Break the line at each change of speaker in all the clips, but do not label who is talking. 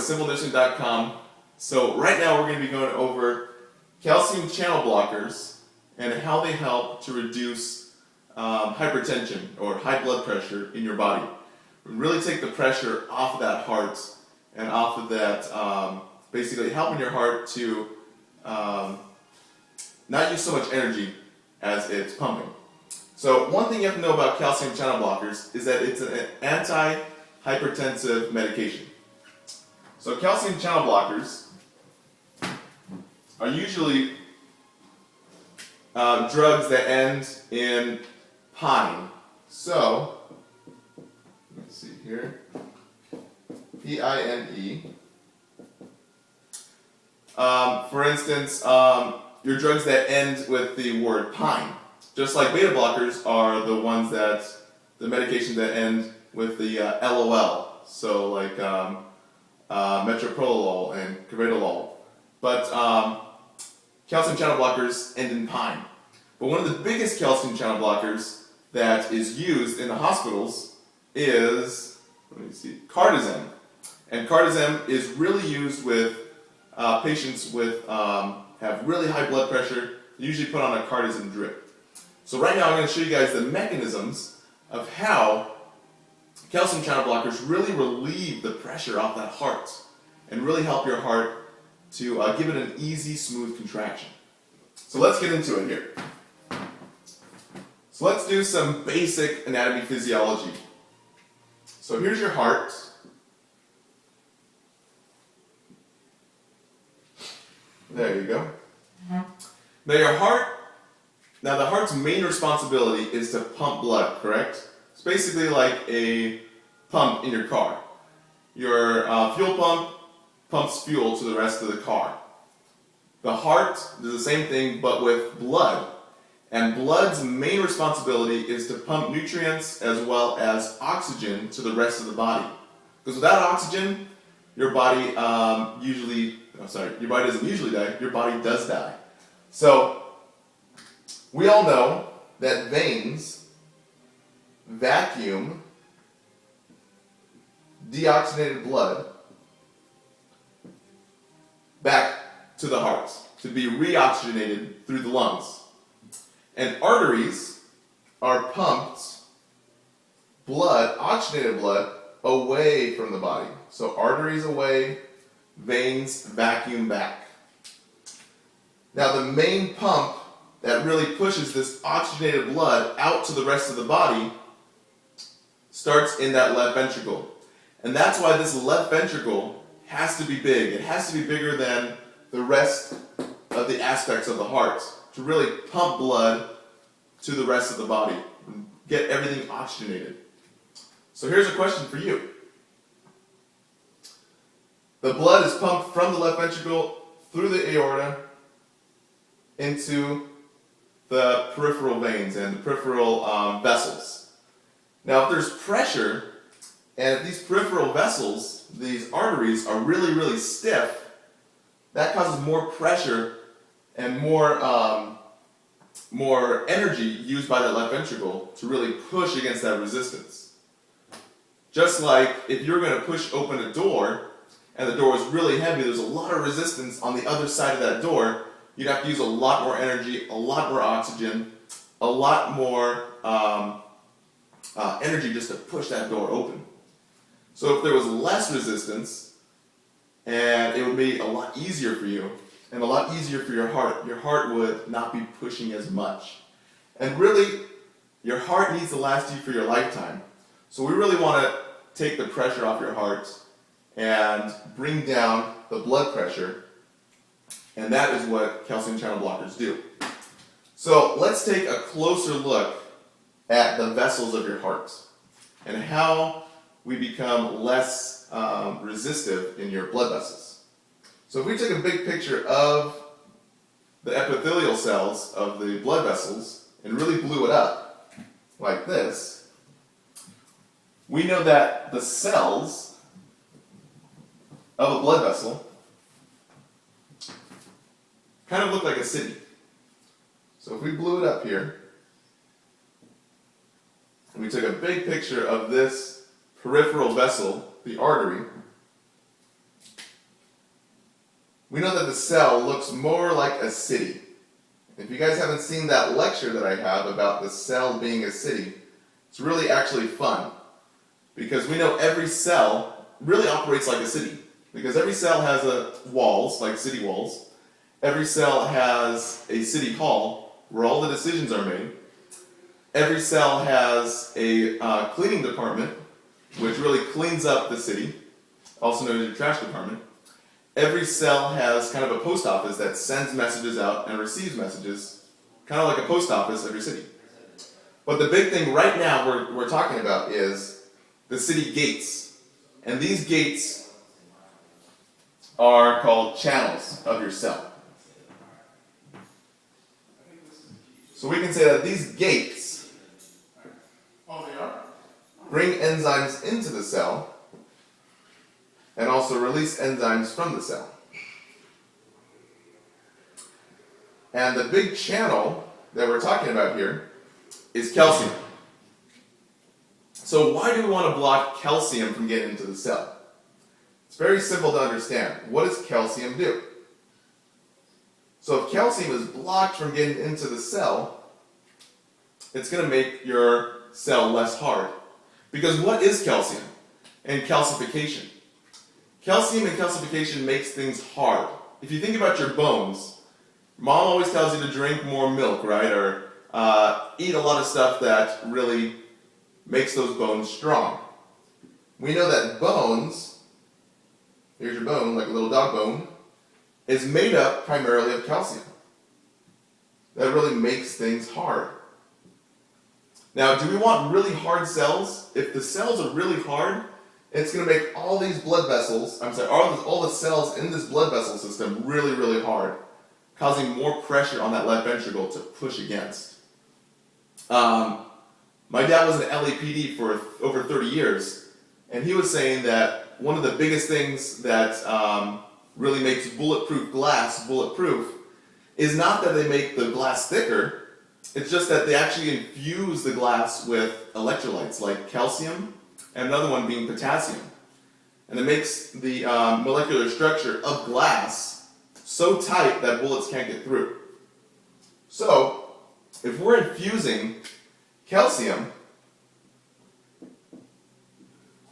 simpledishing.com. So right now we're going to be going over calcium channel blockers and how they help to reduce hypertension or high blood pressure in your body. Really take the pressure off of that heart and off of that, basically helping your heart to not use so much energy as it's pumping. So one thing you have to know about calcium channel blockers is that it's an anti-hypertensive medication. So calcium channel blockers are usually drugs that end in pine. So, let's see here, P-I-N-E. For instance, your drugs that end with the word pine. Just like beta blockers are the ones that, the medications that end with the LOL. So like metoprolol and carvedilol. But calcium channel blockers end in pine. But one of the biggest calcium channel blockers that is used in the hospitals is, let me see, Cardizem. And Cardizem is really used with patients with have really high blood pressure. They usually put on a Cardizem drip. So right now I'm going to show you guys the mechanisms of how calcium channel blockers really relieve the pressure off that heart and really help your heart to give it an easy, smooth contraction. So let's get into it here. So let's do some basic anatomy physiology. So here's your heart. There you go. Now the heart's main responsibility is to pump blood, correct? It's basically like a pump in your car. Your fuel pump pumps fuel to the rest of the car. The heart does the same thing but with blood. And blood's main responsibility is to pump nutrients as well as oxygen to the rest of the body. Because without oxygen, your body doesn't usually die, your body does die. So, we all know that veins vacuum deoxygenated blood back to the heart to be reoxygenated through the lungs. And arteries are pumped oxygenated blood away from the body. So arteries away, veins vacuum back. Now the main pump that really pushes this oxygenated blood out to the rest of the body starts in that left ventricle. And that's why this left ventricle has to be big. It has to be bigger than the rest of the aspects of the heart to really pump blood to the rest of the body and get everything oxygenated. So here's a question for you. The blood is pumped from the left ventricle through the aorta into the peripheral veins and the peripheral vessels. Now if there's pressure, and if these peripheral vessels, these arteries, are really, really stiff, that causes more pressure and more energy used by that left ventricle to really push against that resistance. Just like if you're going to push open a door, and the door is really heavy, there's a lot of resistance on the other side of that door, you'd have to use a lot more energy, a lot more oxygen, a lot more energy just to push that door open. So if there was less resistance, and it would be a lot easier for you, and a lot easier for your heart would not be pushing as much. And really, your heart needs to last you for your lifetime. So we really want to take the pressure off your heart and bring down the blood pressure. And that is what calcium channel blockers do. So let's take a closer look at the vessels of your heart and how we become less resistive in your blood vessels. So if we took a big picture of the epithelial cells of the blood vessels and really blew it up like this, we know that the cells of a blood vessel kind of look like a city. So if we blew it up here, and we took a big picture of this peripheral vessel, the artery, we know that the cell looks more like a city. If you guys haven't seen that lecture that I have about the cell being a city, it's really actually fun. Because we know every cell really operates like a city. Because every cell has walls, like city walls. Every cell has a city hall where all the decisions are made. Every cell has a cleaning department, which really cleans up the city, also known as your trash department. Every cell has kind of a post office that sends messages out and receives messages, kind of like a post office of your city. But the big thing right now we're talking about is the city gates. And these gates are called channels of your cell. So we can say that these gates bring enzymes into the cell and also release enzymes from the cell. And the big channel that we're talking about here is calcium. So why do we want to block calcium from getting into the cell? It's very simple to understand. What does calcium do? So if calcium is blocked from getting into the cell, it's going to make your cell less hard. Because what is calcium and calcification? Calcium and calcification makes things hard. If you think about your bones, mom always tells you to drink more milk, right? Or eat a lot of stuff that really makes those bones strong. We know that bones, here's your bone, like a little dog bone, is made up primarily of calcium. That really makes things hard. Now, do we want really hard cells? If the cells are really hard, it's going to make all these blood vessels, all the cells in this blood vessel system really, really hard, causing more pressure on that left ventricle to push against. My dad was an LAPD for over 30 years, and he was saying that one of the biggest things that really makes bulletproof glass bulletproof is not that they make the glass thicker, it's just that they actually infuse the glass with electrolytes like calcium and another one being potassium. And it makes the molecular structure of glass so tight that bullets can't get through. So, if we're infusing calcium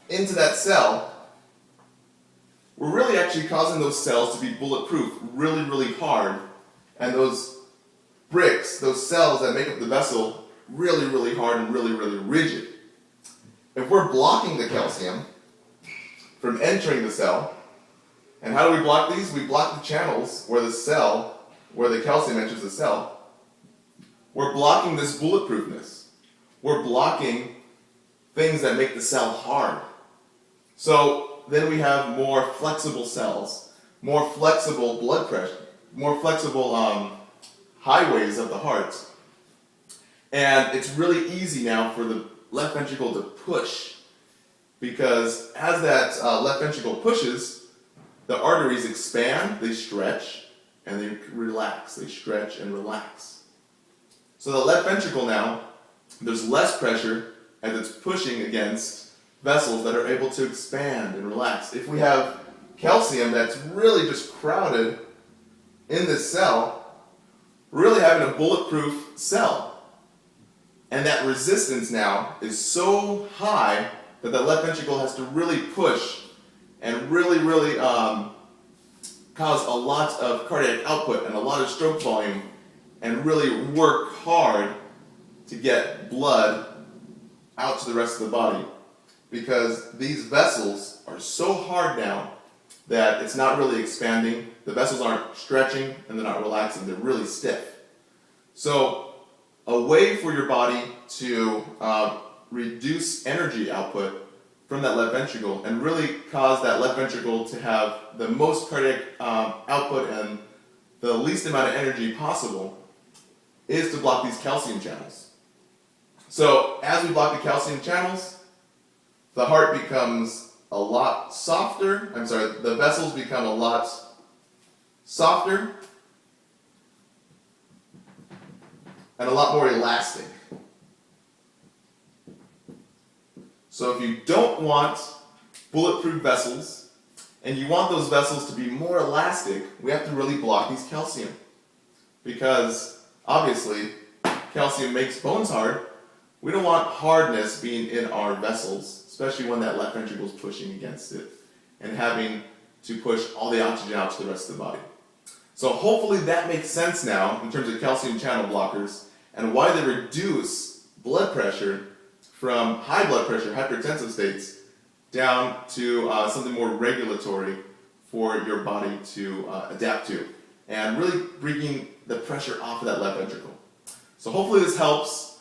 into that cell, we're really actually causing those cells to be bulletproof really, really hard, and those bricks, those cells that make up the vessel, really, really hard and really, really rigid. If we're blocking the calcium from entering the cell, and how do we block these? We block the channels where the calcium enters the cell. We're blocking this bulletproofness. We're blocking things that make the cell hard. So then we have more flexible cells, more flexible blood pressure, more flexible highways of the heart. And it's really easy now for the left ventricle to push, because as that left ventricle pushes, the arteries expand, they stretch, and they relax. They stretch and relax. So the left ventricle now, there's less pressure as it's pushing against vessels that are able to expand and relax. If we have calcium that's really just crowded in this cell, we're really having a bulletproof cell. And that resistance now is so high that the left ventricle has to really push and really, really cause a lot of cardiac output and a lot of stroke volume and really work hard to get blood out to the rest of the body. Because these vessels are so hard now that it's not really expanding, the vessels aren't stretching, and they're not relaxing, they're really stiff. So a way for your body to reduce energy output from that left ventricle and really cause that left ventricle to have the most cardiac output and the least amount of energy possible is to block these calcium channels. So as we block the calcium channels, the heart becomes a lot softer, the vessels become a lot softer and a lot more elastic. So if you don't want bulletproof vessels and you want those vessels to be more elastic, we have to really block these calcium. Because obviously, calcium makes bones hard. We don't want hardness being in our vessels, especially when that left ventricle is pushing against it and having to push all the oxygen out to the rest of the body. So hopefully that makes sense now in terms of calcium channel blockers and why they reduce blood pressure from high blood pressure, hypertensive states, down to something more regulatory for your body to adapt to, and really bringing the pressure off of that left ventricle. So hopefully this helps.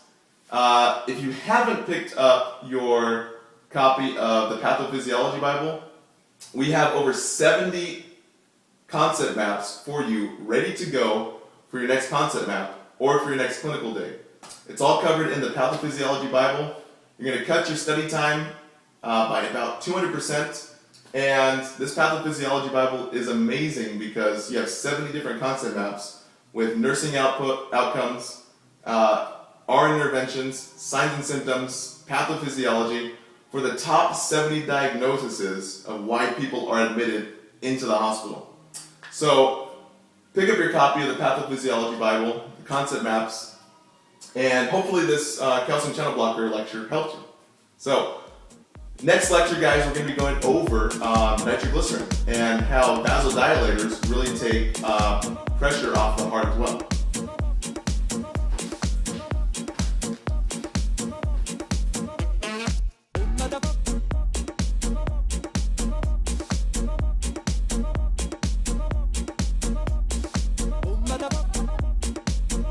If you haven't picked up your copy of the Pathophysiology Bible, we have over 70 concept maps for you ready to go for your next concept map or for your next clinical day. It's all covered in the Pathophysiology Bible. You're going to cut your study time by about 200%. And this Pathophysiology Bible is amazing because you have 70 different concept maps with nursing outcomes, our interventions, signs and symptoms, pathophysiology, for the top 70 diagnoses of why people are admitted into the hospital. So pick up your copy of the Pathophysiology Bible, the concept maps, and hopefully this calcium channel blocker lecture helped you. So next lecture, guys, we're going to be going over nitroglycerin and how vasodilators really take pressure off the heart as well.